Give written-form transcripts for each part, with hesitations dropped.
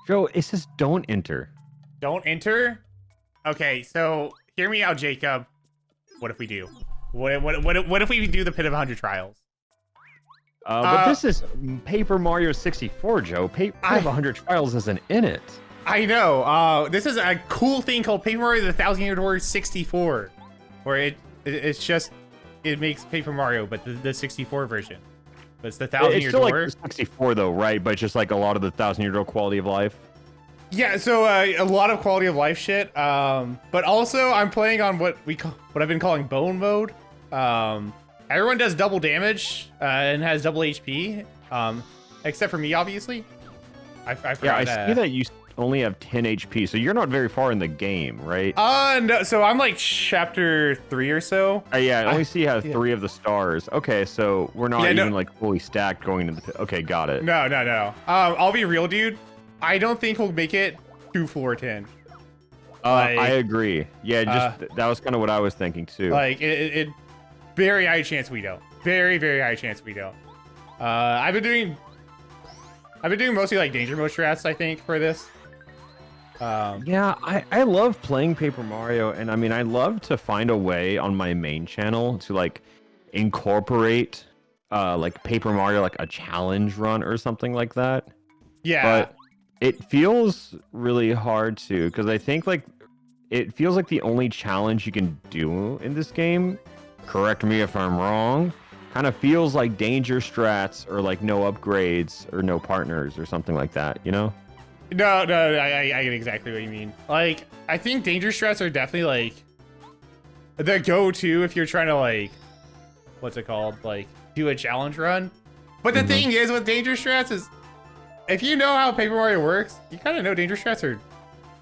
Joe, it says don't enter. Don't enter? Okay, so hear me out, Jacob. What if we do? What if we do the Pit of 100 Trials? But this is Paper Mario 64, Joe. Pit of 100 Trials isn't in it. I know. This is a cool thing called Paper Mario: The 1,000-Year Door 64, where it makes Paper Mario, but the 64 version. But it's the 1,000-Year Door. It's still like 64 though, right? But just like a lot of the 1,000-Year Door quality of life. Yeah, so a lot of quality of life shit. But also I'm playing on what I've been calling bone mode. Everyone does double damage and has double HP, except for me, obviously. I see that you only have 10 HP, so you're not very far in the game, right? No, so I'm like chapter 3 or so. Yeah, I only see you have 3 of the stars. Okay, so we're not even like fully stacked going into the. Okay, got it. No. I'll be real, dude. I don't think we'll make it to floor 10. I agree. Yeah, just that was kind of what I was thinking too. Like it very high chance we don't. Very, very high chance we don't. I've been doing mostly like danger mode strats, I think, for this. Yeah, I love playing Paper Mario, and I mean, I love to find a way on my main channel to like incorporate like Paper Mario, like a challenge run or something like that. Yeah. But it feels really hard to, because I think like it feels like the only challenge you can do in this game, correct me if I'm wrong, kind of feels like danger strats or like no upgrades or no partners or something like that, you know? No, I get exactly what you mean. Like, I think danger strats are definitely like the go-to if you're trying to like, what's it called? Like, do a challenge run. But the thing is with danger strats is, if you know how Paper Mario works, you kind of know danger strats are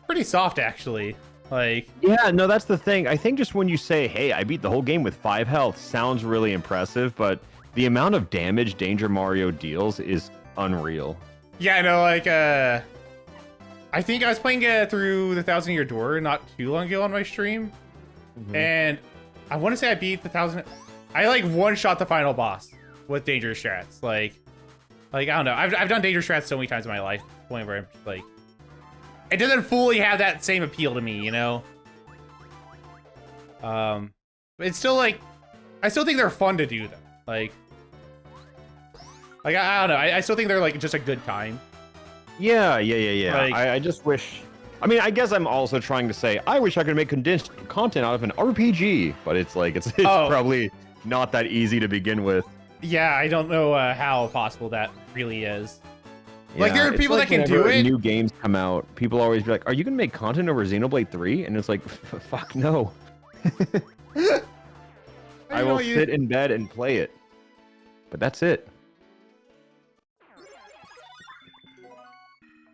pretty soft, actually. Like, yeah, no, that's the thing. I think just when you say, hey, I beat the whole game with 5 health, sounds really impressive, but the amount of damage Danger Mario deals is unreal. Yeah, I know, like, I think I was playing through the 1,000-Year Door not too long ago on my stream, and I want to say I beat the 1,000. I like one-shot the final boss with danger strats. Like I don't know. I've done danger strats so many times in my life, point where I'm just like, it doesn't fully have that same appeal to me, you know. But it's still like, I still think they're fun to do though. Like I don't know. I still think they're like just a good time. Yeah. Like, I just wish. I mean, I guess I'm also trying to say I wish I could make condensed content out of an RPG, but it's like it's probably not that easy to begin with. Yeah, I don't know how possible that really is. Yeah, like there are people that can do it. New games come out, people always be like, "Are you gonna make content over Xenoblade 3?" And it's like, "Fuck no." I will sit in bed and play it, but that's it.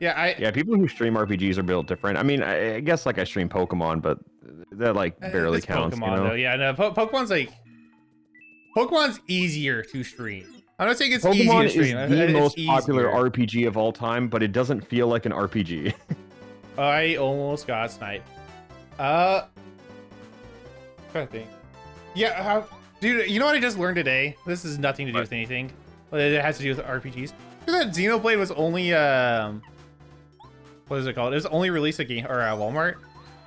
Yeah, people who stream RPGs are built different. I mean, I guess like I stream Pokemon, but that like barely counts. Pokemon, you know? though. Yeah, no, Pokemon's easier to stream. I'm not saying it's easy to stream. Pokemon is the most popular RPG of all time, but it doesn't feel like an RPG. I almost got sniped. Trying to think. Yeah, dude, you know what I just learned today? This has nothing to do with anything. It has to do with RPGs. That Xenoblade was only what is it called? It was only released at Walmart,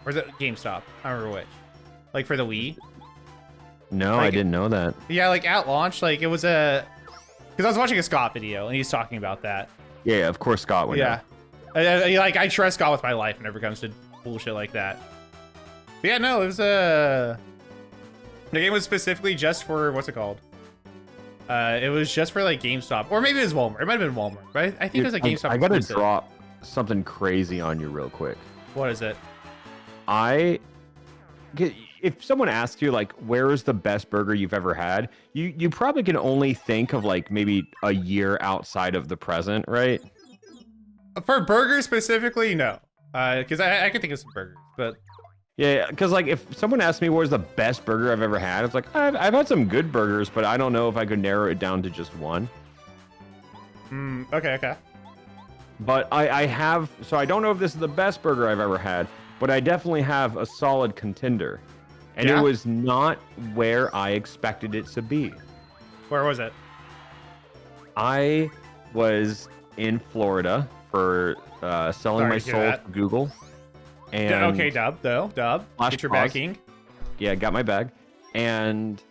or is it GameStop? I don't remember which. Like for the Wii. No, like, I didn't know that. Yeah, like at launch, like it was because I was watching a Scott video and he's talking about that. Yeah, of course Scott would. Yeah, I trust Scott with my life whenever it comes to bullshit like that. But yeah, no, it was the game was specifically just for what's it called? It was just for like GameStop, or maybe it was Walmart. It might have been Walmart, but I think it was a GameStop. I gotta drop something crazy on you real quick. What is it? If someone asks you like, where is the best burger you've ever had, you probably can only think of like maybe a year outside of the present, right? For burgers specifically, no, because I can think of some burgers, but. Yeah, because like if someone asks me where's the best burger I've ever had, it's like I've had some good burgers, but I don't know if I could narrow it down to just one. Okay. But I have, so I don't know if this is the best burger I've ever had, but I definitely have a solid contender. And it was not where I expected it to be. Where was it? I was in Florida for selling Sorry my to hear soul that. to Google. And Okay, Dub, though. Dub, Flash get your pause. backing. Yeah, got my bag. And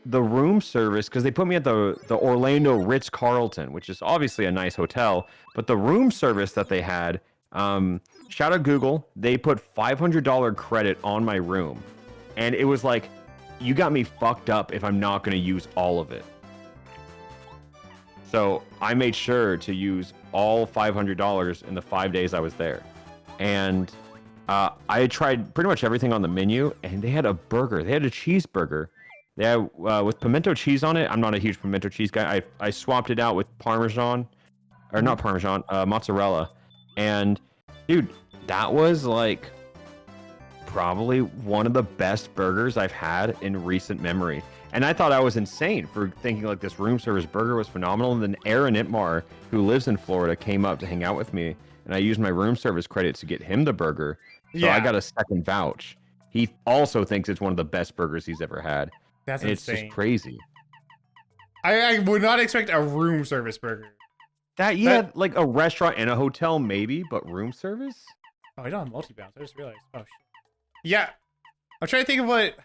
the room service, because they put me at the Orlando Ritz-Carlton, which is obviously a nice hotel, but the room service that they had, shout out Google, they put $500 credit on my room. And it was like, you got me fucked up if I'm not going to use all of it. So I made sure to use all $500 in the 5 days I was there. And I had tried pretty much everything on the menu, and they had a burger. They had a cheeseburger. They had, with pimento cheese on it. I'm not a huge pimento cheese guy. I swapped it out with Parmesan, or not Parmesan, mozzarella. And dude, that was like probably one of the best burgers I've had in recent memory. And I thought I was insane for thinking like this room service burger was phenomenal. And then Aaron Itmar, who lives in Florida, came up to hang out with me, and I used my room service credit to get him the burger. So I got a second vouch. He also thinks it's one of the best burgers he's ever had. That's and insane. It's just crazy. I would not expect a room service burger. That like a restaurant and a hotel maybe, but room service? Oh, I don't have multi-bounce. I just realized. Oh, shit. Yeah. I'm trying to think of what...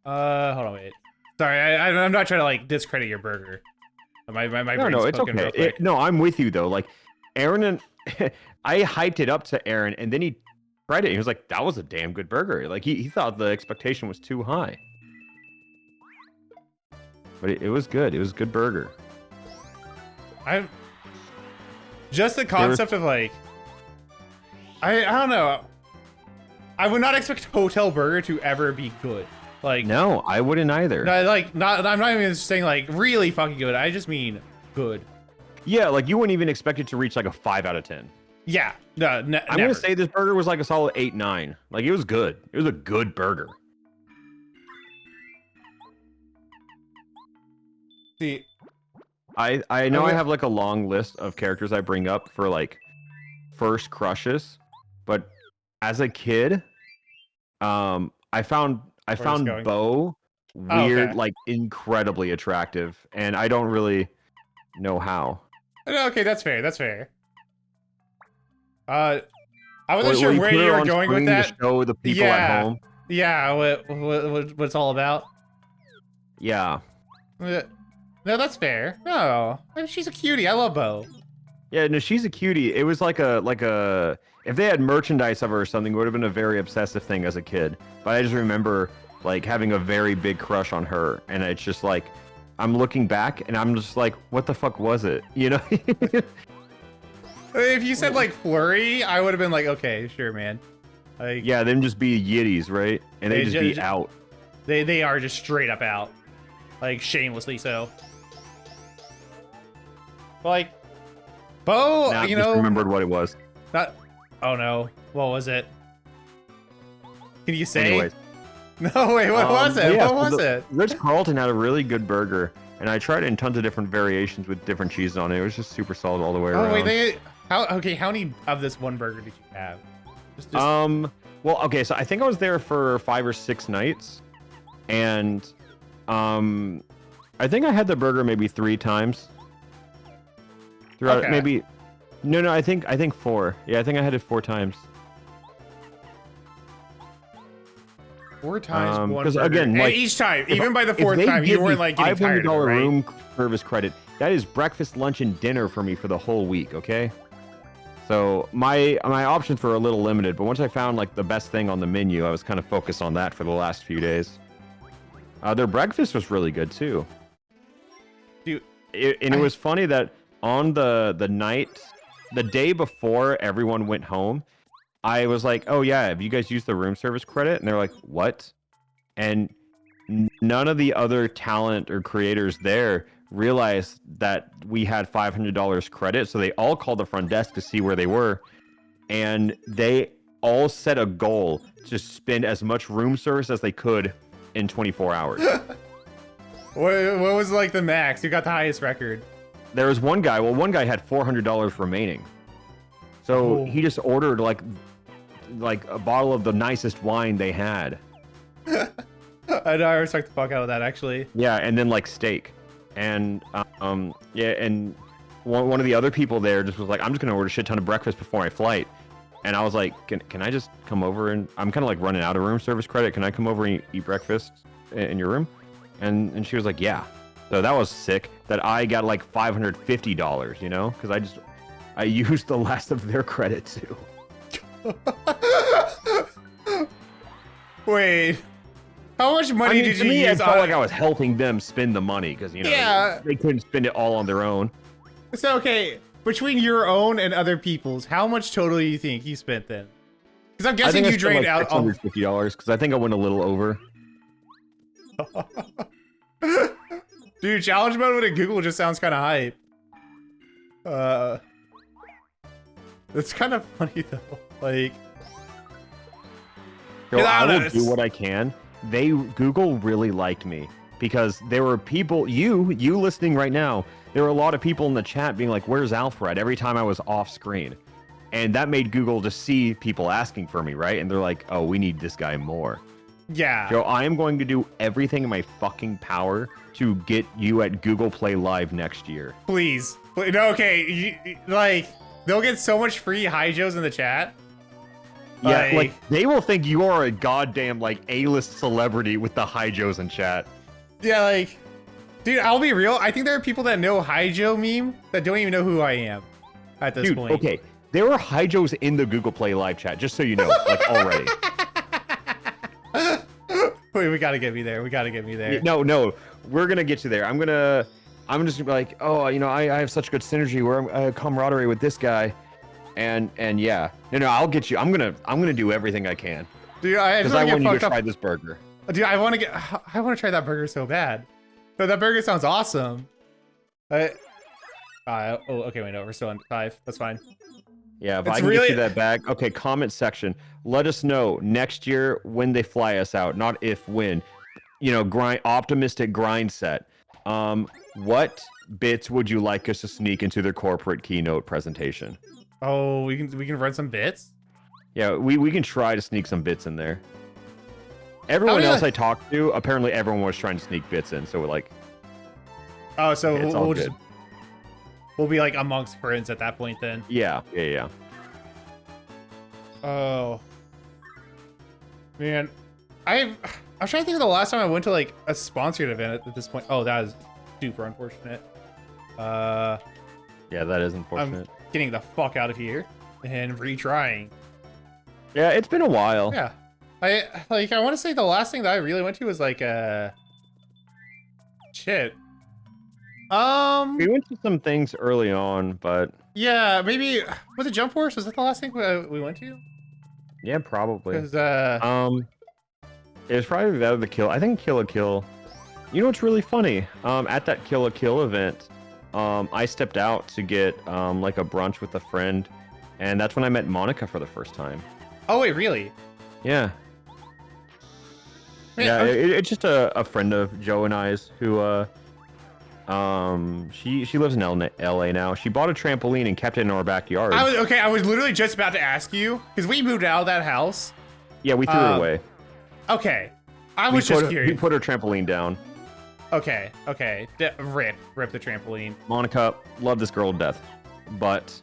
hold on, wait. Sorry, I'm not trying to, like, discredit your burger. My No, it's okay. No, I'm with you, though. Like, Aaron and... I hyped it up to Aaron, and then he tried it. He was like, that was a damn good burger. Like, he thought the expectation was too high. But it was good. It was a good burger. Just the concept of, like... I don't know. I would not expect Hotel Burger to ever be good. Like, no, I wouldn't either. No, like, I'm not even saying like really fucking good. I just mean good. Yeah, like you wouldn't even expect it to reach like a 5 out of 10. Yeah, no, I'm never. gonna say this burger was like a solid 8, 9. Like it was good. It was a good burger. See, I know I have like a long list of characters I bring up for like first crushes, but as a kid, I found Bo weird, like incredibly attractive, and I don't really know how. Okay, that's fair. That's fair. I wasn't sure where you were going with that. To show the people at home. Yeah, what it's all about. Yeah. No, that's fair. No, she's a cutie. I love Bo. Yeah, no, she's a cutie. It was like a if they had merchandise of her or something, it would have been a very obsessive thing as a kid. But I just remember like having a very big crush on her, and it's just like I'm looking back and I'm just like, what the fuck was it? You know? If you said like Flurry, I would have been like, okay, sure, man. Like, yeah, them just be yitties, right? And they just be out. They are just straight up out, like shamelessly so. Like, Bo, now you I just know, remembered what it was. Not. Oh no, what was it? Can you say? Anyways. No, wait, what was it? Yeah, what was it? Ritz-Carlton had a really good burger, and I tried it in tons of different variations with different cheeses on it. It was just super solid all the way around. Oh wait, how many of this one burger did you have? Just... Well, okay, so I think I was there for 5 or 6 nights, and I think I had the burger maybe 3 times. Throughout Okay. maybe, no, I think 4. Yeah, I think I had it 4 times. 4 times one because burger. again, like, and each time, even by the 4th time, you weren't like getting tired of it, $500 right? room service credit. That is breakfast, lunch, and dinner for me for the whole week. Okay, so my options were a little limited, but once I found like the best thing on the menu, I was kind of focused on that for the last few days. Their breakfast was really good too. Dude, it was funny that on the day before everyone went home, I was like, oh yeah, have you guys used the room service credit? And they're like, what? And none of the other talent or creators there realized that we had $500 credit. So they all called the front desk to see where they were. And they all set a goal to spend as much room service as they could in 24 hours. what was like the max? Who got the highest record? There was one guy had $400 remaining. So he just ordered like a bottle of the nicest wine they had. I know, I respect the fuck out of that, actually. Yeah, and then like steak. And yeah, and one of the other people there just was like, I'm just gonna order a shit ton of breakfast before my flight. And I was like, can I just come over and I'm kind of like running out of room service credit. Can I come over and eat breakfast in your room? And she was like, yeah. So that was sick that I got like $550, you know, because I used the last of their credit too. Wait, how much money did you use? It felt like I was helping them spend the money because, you know, they couldn't spend it all on their own. So, okay, between your own and other people's, how much total do you think you spent then? Because I'm guessing you drained out $650 because I think I went a little over. Dude, challenge mode with a Google just sounds kind of hype. It's kind of funny though. Like, so I will do what I can. Google really liked me because there were people, you listening right now, there were a lot of people in the chat being like, where's Alpharad? Every time I was off screen. And that made Google just see people asking for me, right? And they're like, oh, we need this guy more. Yeah. So I am going to do everything in my fucking power to get you at Google Play Live next year. Please. No, okay. Like, they'll get so much free hi Joes in the chat. Yeah, like they will think you are a goddamn like A-list celebrity with the hi Joes in chat. Yeah, like, dude, I'll be real. I think there are people that know hi Joe meme that don't even know who I am at this point. Okay, there were hi Joes in the Google Play Live chat, just so you know, like already. Wait, we gotta get me there. We gotta get me there. No, we're gonna get you there. I'm just gonna be like, oh, you know, I have such good synergy where I'm camaraderie with this guy. And yeah, no, I'll get you. I'm gonna do everything I can. Dude, I want you to try this burger. Dude, I want to try that burger so bad. No, that burger sounds awesome. Okay, wait, no, we're still on 5. That's fine. Yeah, if I can get you that bag. Okay, comment section. Let us know next year when they fly us out, not if, when. You know, optimistic grind set. What bits would you like us to sneak into their corporate keynote presentation? Oh, we can run some bits? Yeah, we can try to sneak some bits in there. Everyone else I talked to, apparently everyone was trying to sneak bits in, so we're like... Oh, so we'll be like amongst friends at that point then. Yeah. Oh. Man. I'm trying to think of the last time I went to like a sponsored event at this point. Oh, that is super unfortunate. Yeah, that is unfortunate. I'm getting the fuck out of here and retrying. Yeah, it's been a while. Yeah. I want to say the last thing that I really went to was like shit. We went to some things early on, but yeah, maybe was it Jump Force? Was that the last thing we went to? Yeah, probably. Because it was probably that or the Kill. I think Kill a Kill. You know what's really funny? At that Kill a Kill event, I stepped out to get like a brunch with a friend, and that's when I met Monica for the first time. Oh wait, really? Yeah. Man, yeah, it's just a friend of Joe and I's who she lives in LA now. She bought a trampoline and kept it in our backyard. I was literally just about to ask you because we moved out of that house. Yeah, we threw it away. Okay, I was just curious. We put her trampoline down. Okay. Rip the trampoline. Monica, love this girl to death, but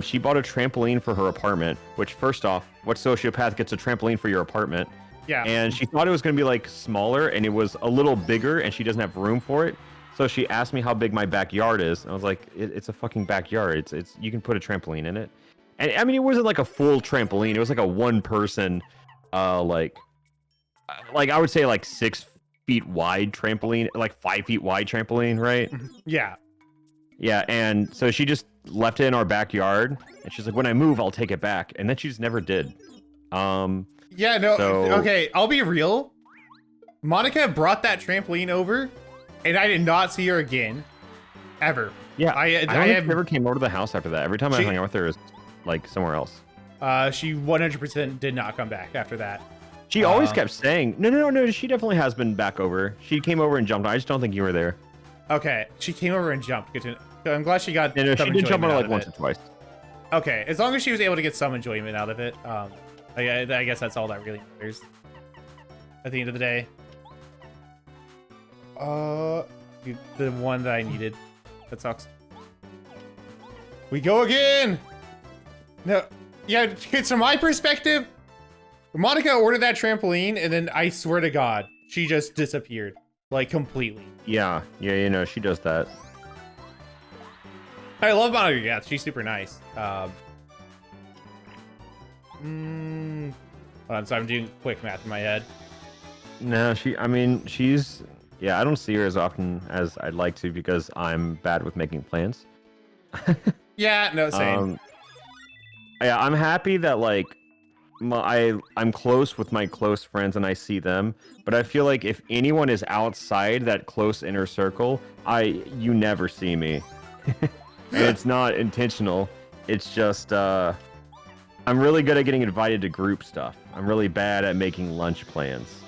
she bought a trampoline for her apartment. Which, first off, what sociopath gets a trampoline for your apartment? Yeah. And she thought it was gonna be like smaller, and it was a little bigger, and she doesn't have room for it. So she asked me how big my backyard is. And I was like, it's a fucking backyard. It's you can put a trampoline in it. And I mean, it wasn't like a full trampoline. It was like a one-person, like I would say like 6 feet wide trampoline, like 5 feet wide trampoline, right? Yeah. Yeah, and so she just left it in our backyard, and she's like, when I move, I'll take it back. And then she just never did. Yeah, no, okay, I'll be real. Monica brought that trampoline over, and I did not see her again, ever. Yeah, I never came over to the house after that. Every time I hung out with her, it was like somewhere else. She 100% did not come back after that. She always kept saying, no, she definitely has been back over. She came over and jumped. I just don't think you were there. Okay, she came over and jumped. I'm glad she got no, she did jump on it like once or twice. Okay, as long as she was able to get some enjoyment out of it, I guess that's all that really matters at the end of the day. The one that I needed. That sucks. We go again. No, yeah, it's from my perspective. Monica ordered that trampoline, and then I swear to God, she just disappeared, like completely. Yeah, you know, she does that. I love Monica. Yeah, she's super nice. Hold on, so I'm doing quick math in my head. No, I mean, she's, yeah, I don't see her as often as I'd like to because I'm bad with making plans. Yeah, no, same. Yeah, I'm happy that like I'm close with my close friends and I see them, but I feel like if anyone is outside that close inner circle, you never see me. And it's not intentional. It's just I'm really good at getting invited to group stuff. I'm really bad at making lunch plans.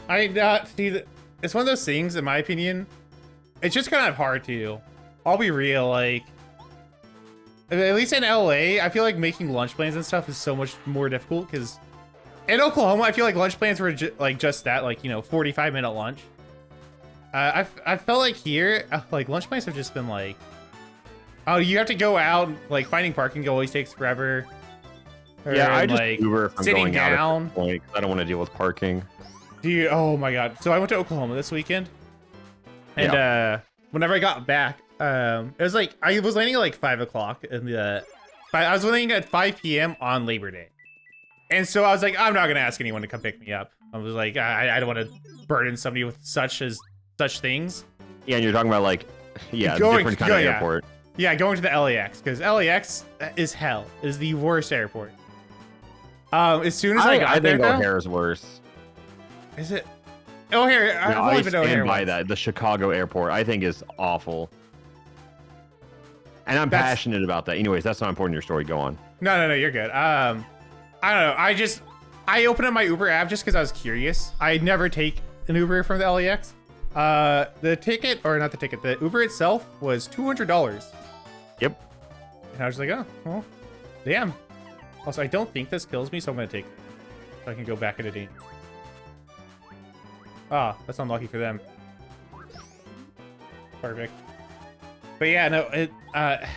See, it's one of those things, in my opinion. It's just kind of hard to. I'll be real, like. At least in LA, I feel like making lunch plans and stuff is so much more difficult because in Oklahoma, I feel like lunch plans were just that, like, you know, 45-minute lunch. I felt like here, like lunch plans have just been like, oh, you have to go out, like finding parking always takes forever. Yeah, I just like Uber if I'm sitting going down. out at this point, 'cause I don't want to deal with parking. Dude, oh my God. So I went to Oklahoma this weekend, and whenever I got back, it was like I was landing at like 5 o'clock I was landing at 5 p.m. on Labor Day, and so I was like, I'm not gonna ask anyone to come pick me up. I was like, I don't want to burden somebody with such things. Yeah, and you're talking about like, yeah, Going- different kind of yeah. airport. Yeah, going to the LAX because LAX is hell. Is the worst airport. As soon as I got there, think though, O'Hare's worse. is it? O'Hare, I've No, only I been to O'Hare stand by once. that. The Chicago airport, I think, is awful. And I'm passionate about that. Anyways, that's not important in your story. Go on. No, you're good. I don't know. I opened up my Uber app just because I was curious. I never take an Uber from the LAX. The ticket, or not the ticket, the Uber itself was $200. Yep. And I was like, oh, well, damn. Also, I don't think this kills me, so I'm gonna take it. So I can go back into danger. Ah, that's unlucky for them. Perfect. But yeah, no, I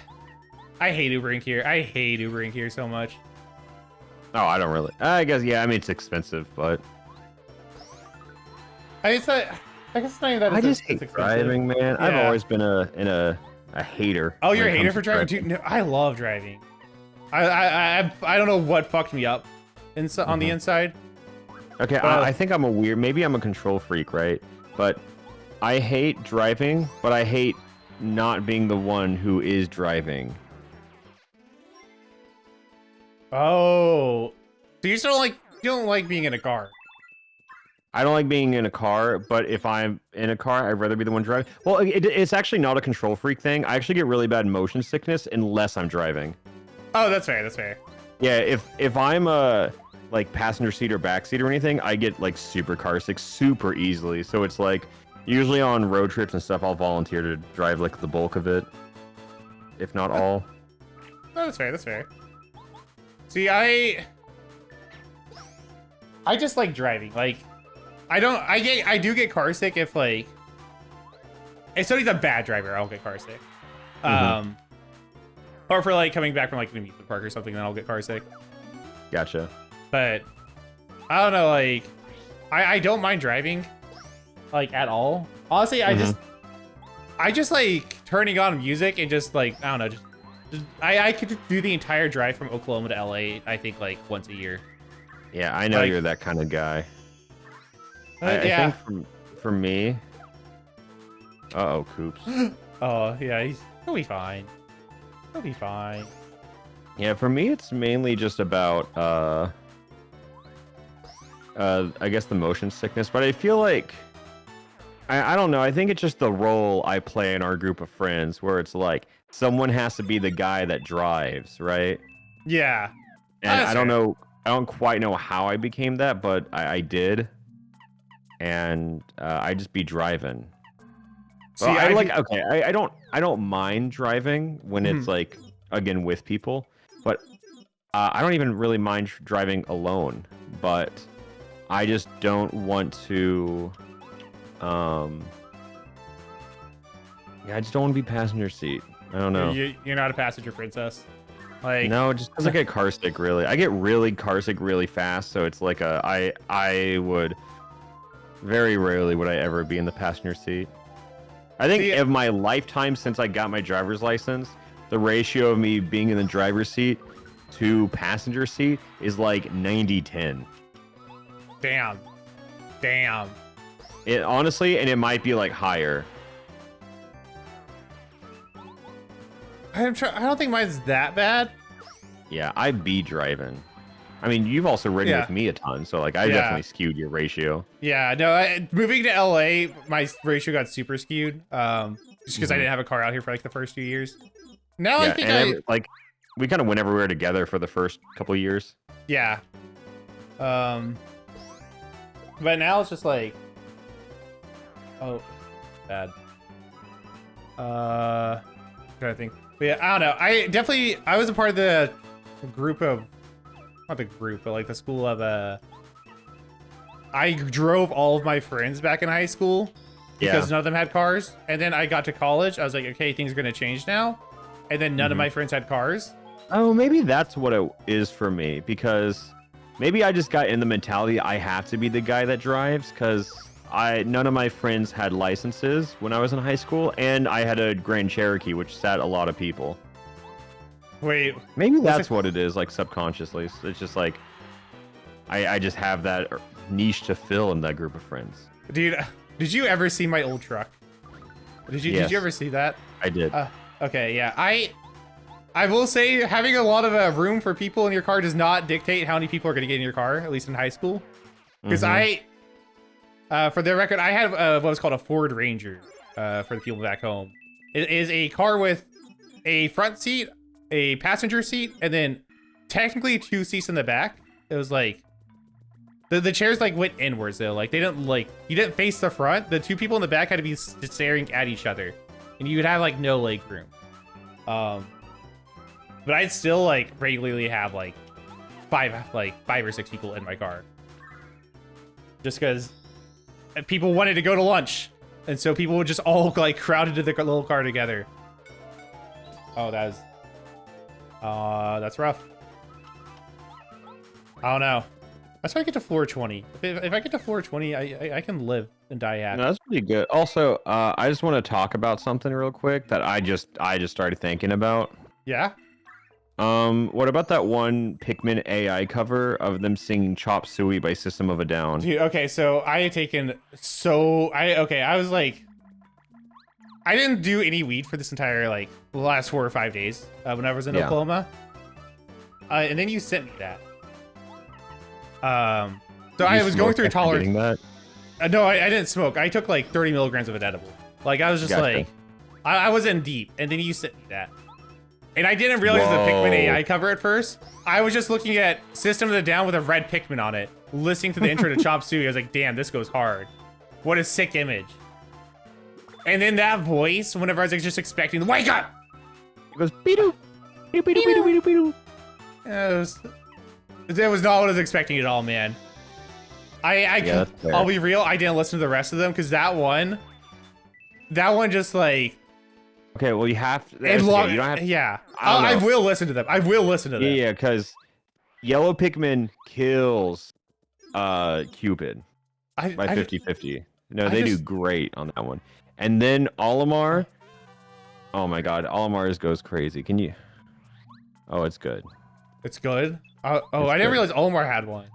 hate Ubering here. I hate Ubering here so much. Oh, I don't really. I guess, yeah, I mean, it's expensive, but. I guess it's not even that I it's just hate expensive. driving, man. Yeah. I've always been a hater. Oh, you're a when it hater comes for to driving? Dude, no, I love driving. I don't know what fucked me up on the inside. Okay, I think I'm a weird. Maybe I'm a control freak, right? But I hate driving, but I hate not being the one who is driving. Oh, so you don't like being in a car? I don't like being in a car, but if I'm in a car, I'd rather be the one driving. Well, it's actually not a control freak thing. I actually get really bad motion sickness unless I'm driving. Oh, that's fair. That's fair. Yeah, if I'm a like passenger seat or back seat or anything, I get like super car sick super easily. So it's like usually on road trips and stuff, I'll volunteer to drive like the bulk of it, if not all. No, that's fair. That's fair. See, I just like driving. Like, I do get car sick if like, if somebody's a bad driver, I'll get car sick. Or for like coming back from like an amusement park or something, then I'll get car sick. Gotcha. But I don't know, like I don't mind driving like at all. Honestly, I just like turning on music and just like I don't know, just I could do the entire drive from Oklahoma to LA, I think like once a year. Yeah, I know Like, you're that kind of guy. yeah. I think for me. Uh-oh, Coops. Oh yeah, he'll be fine. He'll be fine. Yeah, for me, it's mainly just about, I guess the motion sickness, but I feel like, I don't know, I think it's just the role I play in our group of friends, where it's like, someone has to be the guy that drives, right? Yeah. And I don't know, I don't quite know how I became that, but I did. And I just be driving. See, Well, I don't mind driving when it's like, again, with people. But I don't even really mind driving alone, but I just don't want to. Yeah, I just don't want to be passenger seat. I don't know. You're not a passenger princess. Like No, just because I get car sick really. I get really car sick really fast, so it's like I would very rarely would I ever be in the passenger seat. I think of my lifetime since I got my driver's license, the ratio of me being in the driver's seat to passenger seat is like 90-10. Damn. It honestly, and it might be like higher. I don't think mine's that bad. Yeah, I be driving. I mean, you've also ridden with me a ton, so like I definitely skewed your ratio. Yeah, no, moving to LA, my ratio got super skewed. Just because I didn't have a car out here for like the first 2 years. Now I think like we kind of went everywhere together for the first couple of years. Yeah. But now it's just like, oh, bad. I'm trying to think. But yeah, I don't know. I was a part of the group of, not the group, but like the school of I drove all of my friends back in high school because none of them had cars. And then I got to college. I was like, okay, things are going to change now. And then none of my friends had cars. Oh, maybe that's what it is for me, because maybe I just got in the mentality I have to be the guy that drives, because none of my friends had licenses when I was in high school, and I had a Grand Cherokee, which sat a lot of people. Wait. Maybe that's what it is, like subconsciously. It's just like I just have that niche to fill in that group of friends. Dude, did you ever see my old truck? Did you ever see that? I did. Okay, yeah. I will say having a lot of room for people in your car does not dictate how many people are going to get in your car, at least in high school. Because for the record, I have what was called a Ford Ranger for the people back home. It is a car with a front seat, a passenger seat, and then technically 2 seats in the back. It was like the chairs like went inwards though. Like they didn't you didn't face the front. The 2 people in the back had to be staring at each other, and you would have like no leg room. But I'd still like regularly have like 5 or 6 people in my car, just because people wanted to go to lunch, and so people would just all like crowd into the little car together. Oh, that's rough. I don't know. That's why I get to floor 20. If I get to floor 20, I can live and die happy. No, that's pretty good. Also, I just want to talk about something real quick that I just started thinking about. Yeah. What about that one Pikmin AI cover of them singing Chop Suey by System of a Down? Dude, okay, so I had taken I was like, I didn't do any weed for this entire like the last 4 or 5 days when I was in Oklahoma. And then you sent me that. So I was going through tolerance. No, I didn't smoke. I took like 30 milligrams of an edible. Like I was just like, I was in deep, and then you sent me that. And I didn't realize the Pikmin AI cover at first. I was just looking at System of a Down with a red Pikmin on it, listening to the intro to Chop Suey. I was like, damn, this goes hard. What a sick image. And then that voice, whenever I was just expecting the wake up! It goes, beedoo, beedoo, beedoo, beedoo, beedoo, beedoo. That was not what I was expecting at all, man. I'll be real, I didn't listen to the rest of them, because that one just like... Okay, well you have to. You don't have to, yeah, I will listen to them. I will listen to them. Yeah, because Yellow Pikmin kills Cupid by 50-50. No, they do great on that one. And then Olimar. Oh my God, Olimar's goes crazy. Can you? Oh, it's good. It's good. I didn't realize Olimar had one.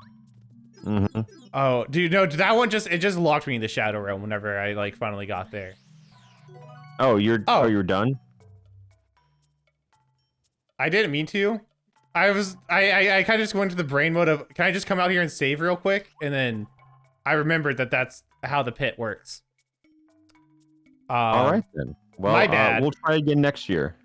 Mm-hmm. Oh, dude, no, that one just locked me in the Shadow Realm whenever I like finally got there. Oh, you're done? I didn't mean to. I kind of just went to the brain mode of, can I just come out here and save real quick? And then I remembered that that's how the pit works. All right then. Well, my bad. We'll try again next year.